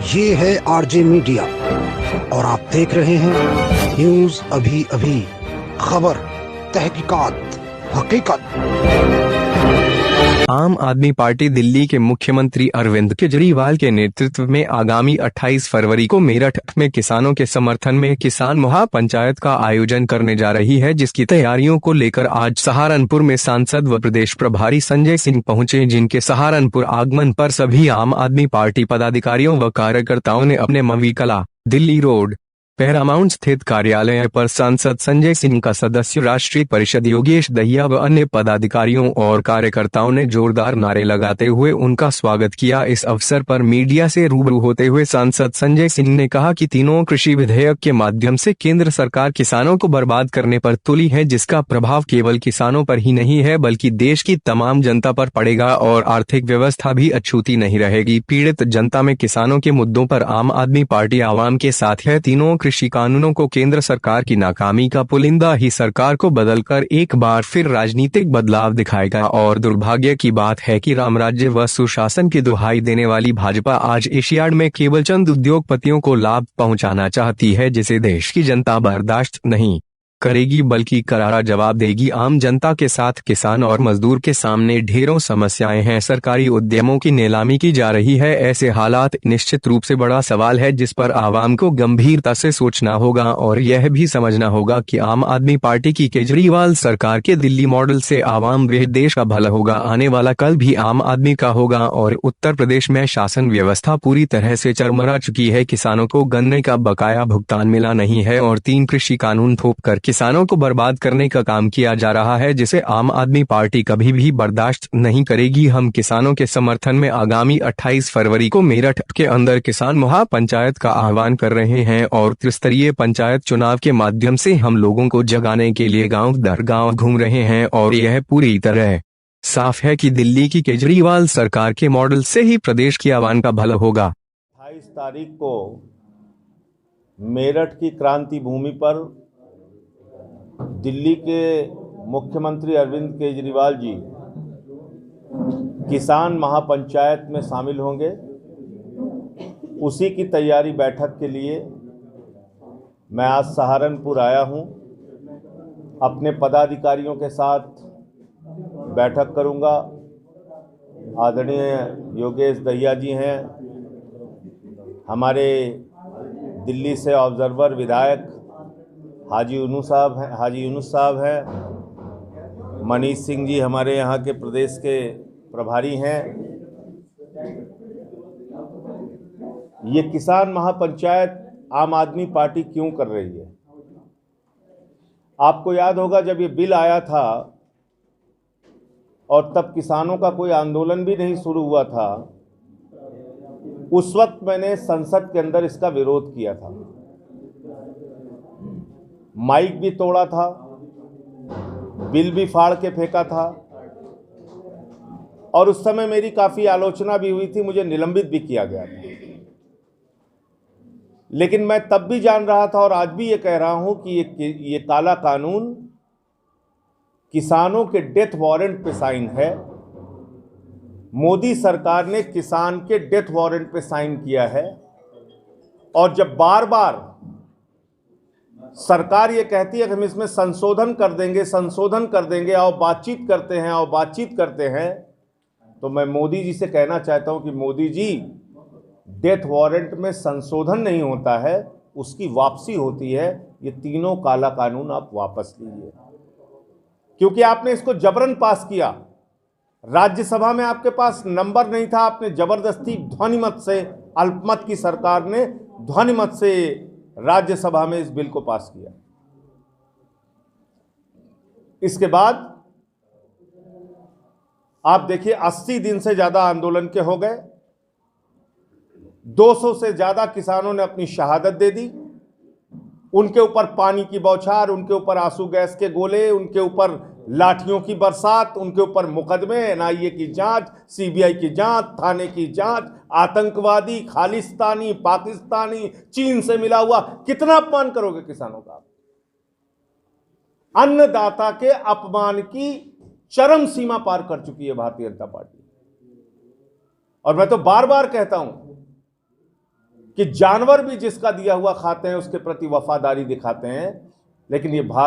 ये है RJ media और आप देख रहे हैं न्यूज अभी अभी, खबर, तहकीकात, हकीकत। आम आदमी पार्टी दिल्ली के मुख्यमंत्री अरविंद केजरीवाल के नेतृत्व में आगामी 28 फरवरी को मेरठ में किसानों के समर्थन में किसान महापंचायत का आयोजन करने जा रही है, जिसकी तैयारियों को लेकर आज सहारनपुर में सांसद व प्रदेश प्रभारी संजय सिंह पहुंचे, जिनके सहारनपुर आगमन पर सभी आम आदमी पार्टी पदाधिकारियों व कार्यकर्ताओं ने अपने मवी कला, दिल्ली रोड, पैरामाउंट स्थित कार्यालय पर सांसद संजय सिंह का सदस्य राष्ट्रीय परिषद योगेश दहिया व अन्य पदाधिकारियों और कार्यकर्ताओं ने जोरदार नारे लगाते हुए उनका स्वागत किया। इस अवसर पर मीडिया से रूबरू होते हुए सांसद संजय सिंह ने कहा कि तीनों कृषि विधेयक के माध्यम से केंद्र सरकार किसानों को बर्बाद करने पर तुली है, जिसका प्रभाव केवल किसानों पर ही नहीं है बल्कि देश की तमाम जनता पर पड़ेगा और आर्थिक व्यवस्था भी अछूती नहीं रहेगी। पीड़ित जनता में किसानों के मुद्दों पर आम आदमी पार्टी आवाम के साथ है। तीनों कृषि कानूनों को केंद्र सरकार की नाकामी का पुलिंदा ही सरकार को बदलकर एक बार फिर राजनीतिक बदलाव दिखाएगा और दुर्भाग्य की बात है कि रामराज्य व सुशासन की दुहाई देने वाली भाजपा आज एशियाड में केवल चंद उद्योगपतियों को लाभ पहुंचाना चाहती है, जिसे देश की जनता बर्दाश्त नहीं करेगी बल्कि करारा जवाब देगी। आम जनता के साथ किसान और मजदूर के सामने ढेरों समस्याएं हैं। सरकारी उद्यमों की नीलामी की जा रही है। ऐसे हालात निश्चित रूप से बड़ा सवाल है जिस पर आवाम को गंभीरता से सोचना होगा और यह भी समझना होगा कि आम आदमी पार्टी की केजरीवाल सरकार के दिल्ली मॉडल से आवाम व देश का भला होगा। आने वाला कल भी आम आदमी का होगा और उत्तर प्रदेश में शासन व्यवस्था पूरी तरह से चरमरा चुकी है। किसानों को गन्ने का बकाया भुगतान मिला नहीं है और 3 कृषि कानून थोप कर किसानों को बर्बाद करने का काम किया जा रहा है, जिसे आम आदमी पार्टी कभी भी बर्दाश्त नहीं करेगी। हम किसानों के समर्थन में आगामी 28 फरवरी को मेरठ के अंदर किसान महापंचायत का आह्वान कर रहे हैं और त्रिस्तरीय पंचायत चुनाव के माध्यम से हम लोगों को जगाने के लिए गांव दर गांव घूम रहे हैं और यह पूरी तरह साफ है कि दिल्ली की केजरीवाल सरकार के मॉडल से ही प्रदेश की आवाम का भला होगा। 28 तारीख को मेरठ की क्रांति भूमि पर दिल्ली के मुख्यमंत्री अरविंद केजरीवाल जी किसान महापंचायत में शामिल होंगे। उसी की तैयारी बैठक के लिए मैं आज सहारनपुर आया हूं। अपने पदाधिकारियों के साथ बैठक करूंगा। आदरणीय योगेश दहिया जी हैं, हमारे दिल्ली से ऑब्जर्वर विधायक हाजी यूनुस साहब हैं, मनीष सिंह जी हमारे यहाँ के प्रदेश के प्रभारी हैं। ये किसान महापंचायत आम आदमी पार्टी क्यों कर रही है? आपको याद होगा जब ये बिल आया था और तब किसानों का कोई आंदोलन भी नहीं शुरू हुआ था, उस वक्त मैंने संसद के अंदर इसका विरोध किया था, माइक भी तोड़ा था, बिल भी फाड़ के फेंका था और उस समय मेरी काफ़ी आलोचना भी हुई थी, मुझे निलंबित भी किया गया था। लेकिन मैं तब भी जान रहा था और आज भी ये कह रहा हूं कि ये काला कानून किसानों के डेथ वारंट पे साइन है। मोदी सरकार ने किसान के डेथ वारंट पे साइन किया है और जब बार बार सरकार ये कहती है कि हम इसमें संशोधन कर देंगे, आओ बातचीत करते हैं, तो मैं मोदी जी से कहना चाहता हूं कि मोदी जी, डेथ वारंट में संशोधन नहीं होता है, उसकी वापसी होती है। ये तीनों काला कानून आप वापस लीजिए, क्योंकि आपने इसको जबरन पास किया। राज्यसभा में आपके पास नंबर नहीं था, आपने जबरदस्ती ध्वनिमत से, अल्पमत की सरकार ने ध्वनिमत से राज्यसभा में इस बिल को पास किया। इसके बाद आप देखिए 80 दिन से ज्यादा आंदोलन के हो गए, 200 से ज्यादा किसानों ने अपनी शहादत दे दी। उनके ऊपर पानी की बौछार, उनके ऊपर आंसू गैस के गोले, उनके ऊपर लाठियों की बरसात, उनके ऊपर मुकदमे, एनआईए की जांच, सीबीआई की जांच, थाने की जांच, आतंकवादी, खालिस्तानी, पाकिस्तानी, चीन से मिला हुआ। कितना अपमान करोगे किसानों का? अन्नदाता के अपमान की चरम सीमा पार कर चुकी है भारतीय जनता पार्टी। और मैं तो बार बार कहता हूं कि जानवर भी जिसका दिया हुआ खाते हैं उसके प्रति वफादारी दिखाते हैं, लेकिन ये भारत